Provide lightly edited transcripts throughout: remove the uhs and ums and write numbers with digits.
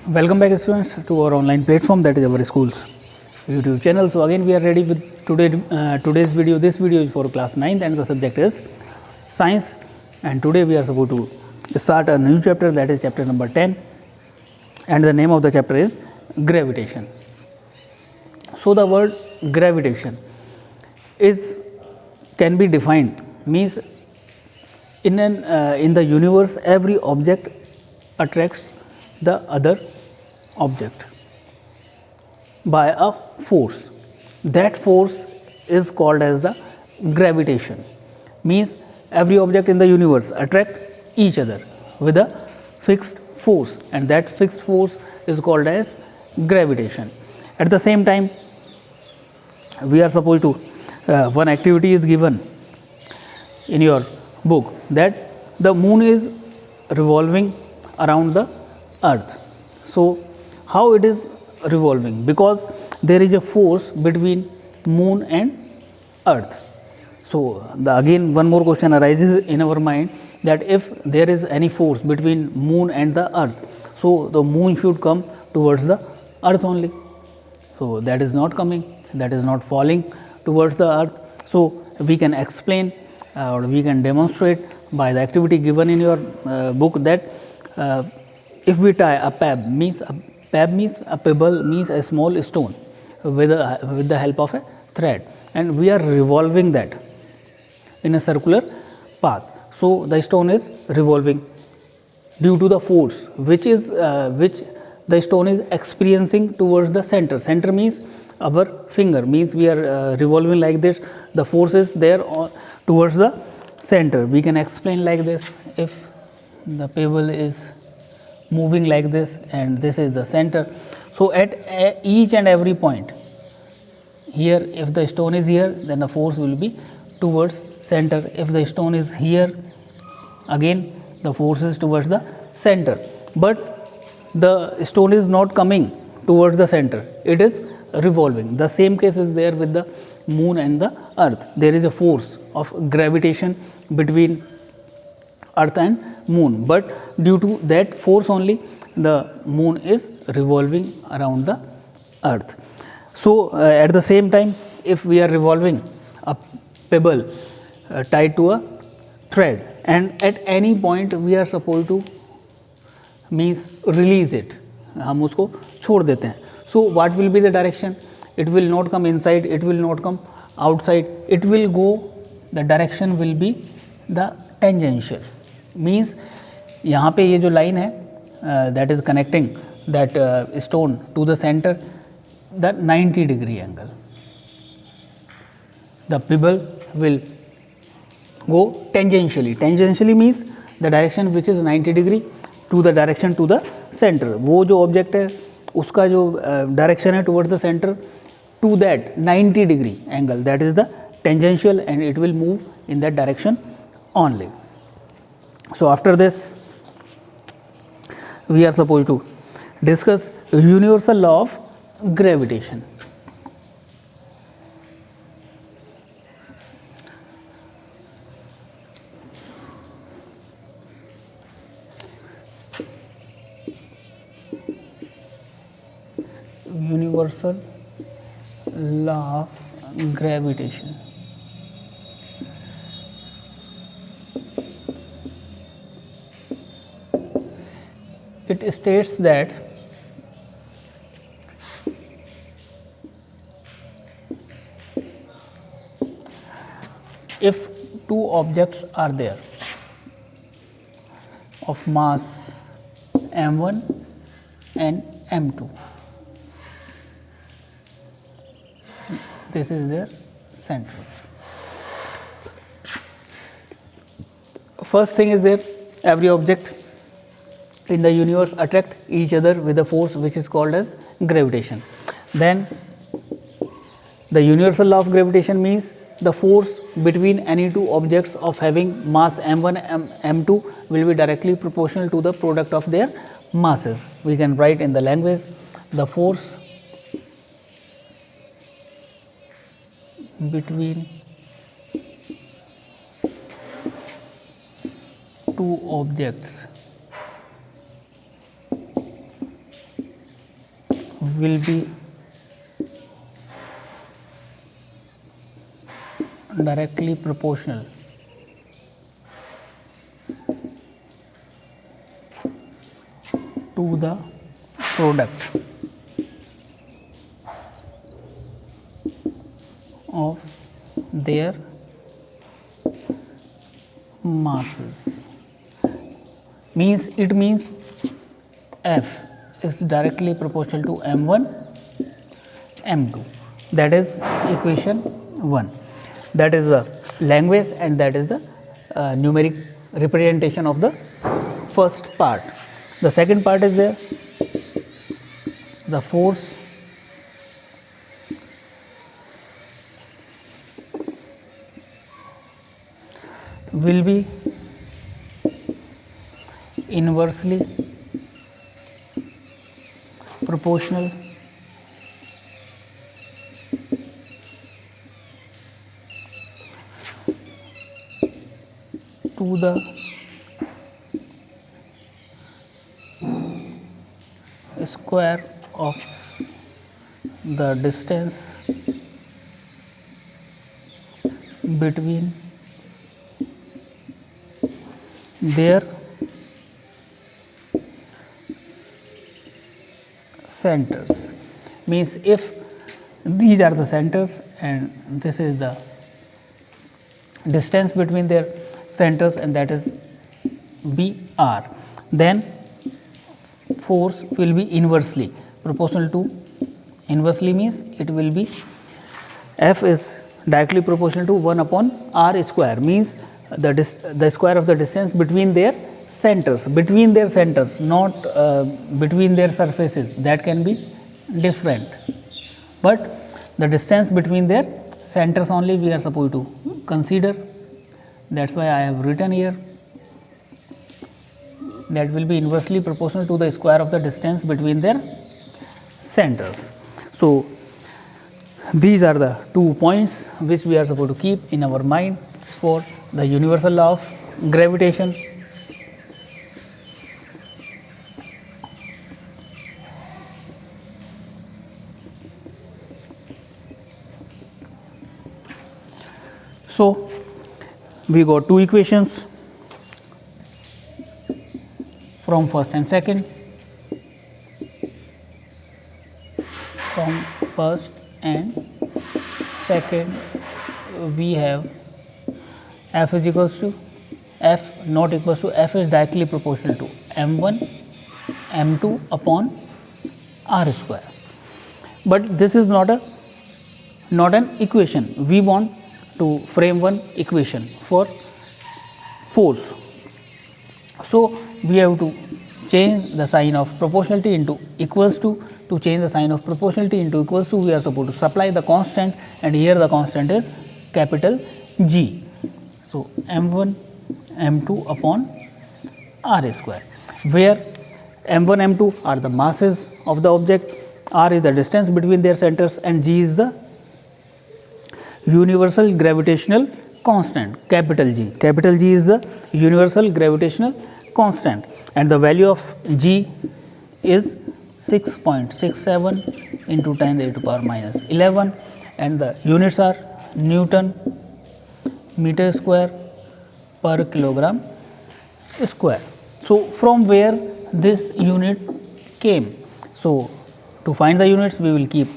Welcome back students to our online platform, that is our school's YouTube channel. So again we are ready with today's video. This video is for class 9th and the subject is science, and today we are supposed to start a new chapter, that is chapter number 10, and the name of the chapter is gravitation. So the word gravitation can be defined, means in the universe every object attracts the other object by a force. That force is called as the gravitation. Means every object in the universe attract each other with a fixed force, and that fixed force is called as gravitation. At the same time, we are supposed to one activity is given in your book, that the moon is revolving around the earth. So how it is revolving? Because there is a force between moon and earth. So again one more question arises in our mind, that if there is any force between moon and the earth, so the moon should come towards the earth only. So that is not coming, that is not falling towards the earth. So we can explain or we can demonstrate by the activity given in your book, that if we tie a peb, means a pebble means a small stone with the help of a thread, and we are revolving that in a circular path. So the stone is revolving due to the force which the stone is experiencing towards the center. Center means our finger, means we are revolving like this. The force is there towards the center. We can explain like this: if the pebble is moving like this and this is the center, so at each and every point here, if the stone is here, then the force will be towards center. If the stone is here, again the force is towards the center, but the stone is not coming towards the center, it is revolving. The same case is there with the moon and the earth. There is a force of gravitation between earth and moon, but due to that force only the moon is revolving around the earth. So at the same time, if we are revolving a pebble tied to a thread, and at any point we are supposed to means release it, हम उसको छोड़ देते हैं. So what will be the direction? It will not come inside, it will not come outside, it will go, the direction will be the tangential. Means यहाँ पे ये जो line है that is connecting that stone to the center, the 90 degree angle, the pebble will go tangentially. Tangentially means the direction which is 90 degree to the direction to the center. वो जो object है उसका जो direction है towards the center, to that 90 degree angle, that is the tangential, and it will move in that direction only. So after this we are supposed to discuss universal law of gravitation. Universal law of gravitation. It states that if two objects are there of mass m1 and m2, this is their centers. First thing is that every object in the universe attract each other with a force which is called as gravitation. Then the universal law of gravitation means the force between any two objects of having mass m1 and m2 will be directly proportional to the product of their masses. We can write in the language, the force between two objects will be directly proportional to the product of their masses. It means F is directly proportional to m1 m2. That is equation 1. That is the language and that is the numeric representation of the first part. The second part is there. The force will be inversely proportional to the square of the distance between their centers. Means if these are the centers and this is the distance between their centers and that is BR, then force will be inversely proportional to, inversely means it will be F is directly proportional to 1 upon R square, means the square of the distance between their centers, not between their surfaces, that can be different, but the distance between their centers only we are supposed to consider. That is why I have written here that will be inversely proportional to the square of the distance between their centers. So, these are the 2 points which we are supposed to keep in our mind for the universal law of gravitation. So, we got 2 equations from first and second. From first and second we have F is equals to F not equals to F is directly proportional to m1 m2 upon R square. But this is not an equation. We want to frame one equation for force. So, we have to change the sign of proportionality into equals to change the sign of proportionality into equals to, we are supposed to supply the constant, and here the constant is capital G. So, m1 m2 upon R square, where m1 m2 are the masses of the object, R is the distance between their centers, and G is the universal gravitational constant, capital G. Capital G is the universal gravitational constant, and the value of G is 6.67 into 10 raised to power minus 11, and the units are Newton meter square per kilogram square. So, from where this unit came? So, to find the units we will keep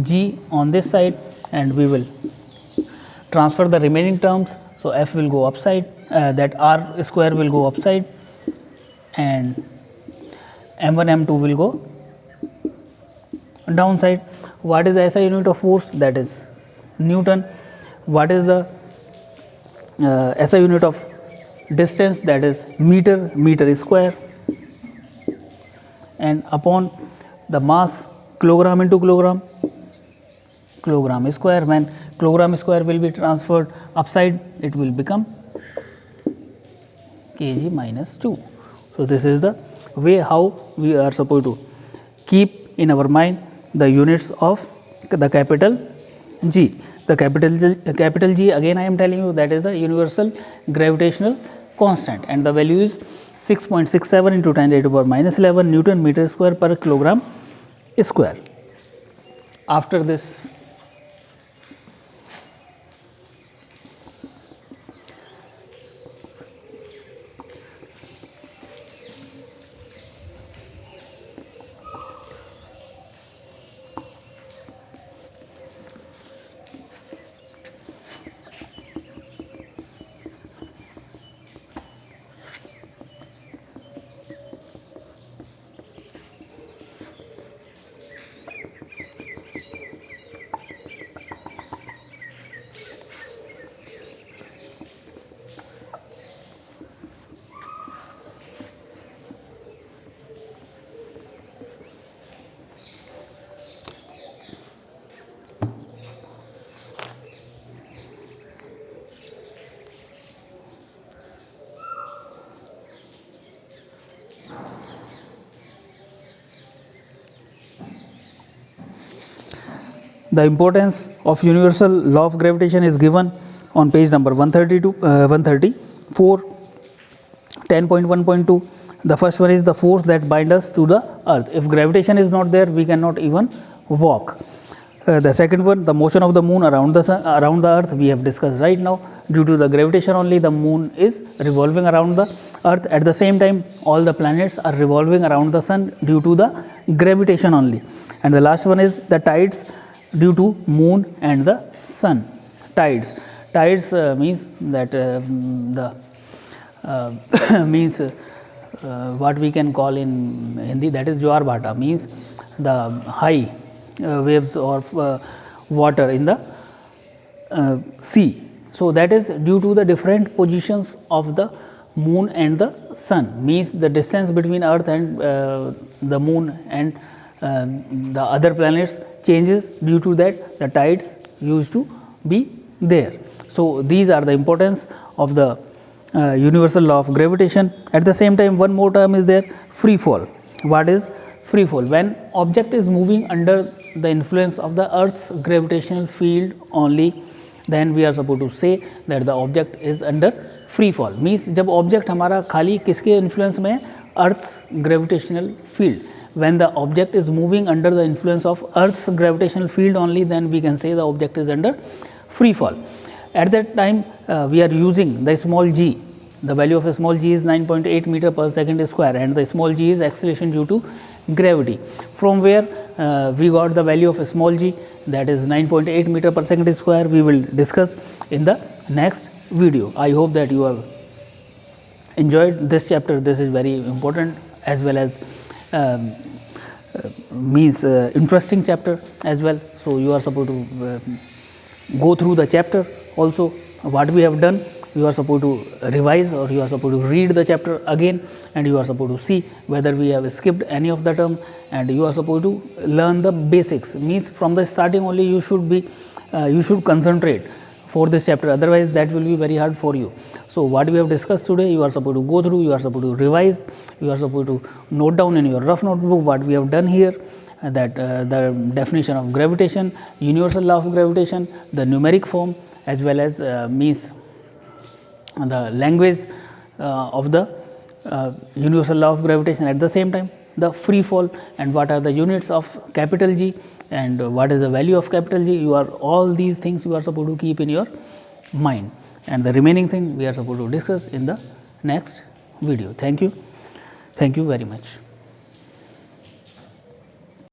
G on this side and we will transfer the remaining terms. So, F will go upside, that R square will go upside, and m1 m2 will go downside. What is the SI unit of force? That is Newton. What is the SI unit of distance? That is meter square, and upon the mass, kilogram into kilogram square. When kilogram square will be transferred upside, it will become kg minus 2. So, this is the way how we are supposed to keep in our mind the units of the capital G. The capital G, again I am telling you, that is the universal gravitational constant, and the value is 6.67 into 10 raised to power minus 11 Newton meter square per kilogram square. after this. The importance of universal law of gravitation is given on page number 134, 10.1.2. The first one is the force that binds us to the earth. If gravitation is not there, we cannot even walk. The second one, the motion of the moon around the sun, around the earth, we have discussed right now. Due to the gravitation only, the moon is revolving around the earth. At the same time, all the planets are revolving around the sun due to the gravitation only. And the last one is the tides due to moon and the sun. Tides means that the means what we can call in Hindi, that is jwar bhata, means the high waves of water in the sea. So that is due to the different positions of the moon and the sun, means the distance between earth and the moon and the other planets changes. Due to that, the tides used to be there. So these are the importance of the universal law of gravitation. At the same time, one more term is there, free fall. What is free fall? When object is moving under the influence of the earth's gravitational field only, then we are supposed to say that the object is under free fall. Means जब object हमारा खाली किसके influence में है, earth's gravitational field. When the object is moving under the influence of earth's gravitational field only, then we can say the object is under free fall. At that time, we are using the small g. The value of a small g is 9.8 meter per second square, and the small g is acceleration due to gravity. From where we got the value of a small g, that is 9.8 meter per second square, we will discuss in the next video. I hope that you have enjoyed this chapter. This is very important as well as means interesting chapter as well. So you are supposed to go through the chapter also. What we have done, you are supposed to revise, or you are supposed to read the chapter again, and you are supposed to see whether we have skipped any of the term, and you are supposed to learn the basics. Means from the starting only you should be you should concentrate for this chapter, otherwise that will be very hard for you. So what we have discussed today, you are supposed to go through, you are supposed to revise, you are supposed to note down in your rough notebook what we have done here, that the definition of gravitation, universal law of gravitation, the numeric form, as well as means the language of the universal law of gravitation. At the same time, the free fall, and what are the units of capital G, and what is the value of capital G. You are all these things you are supposed to keep in your mind, and the remaining thing we are supposed to discuss in the next video. Thank you very much.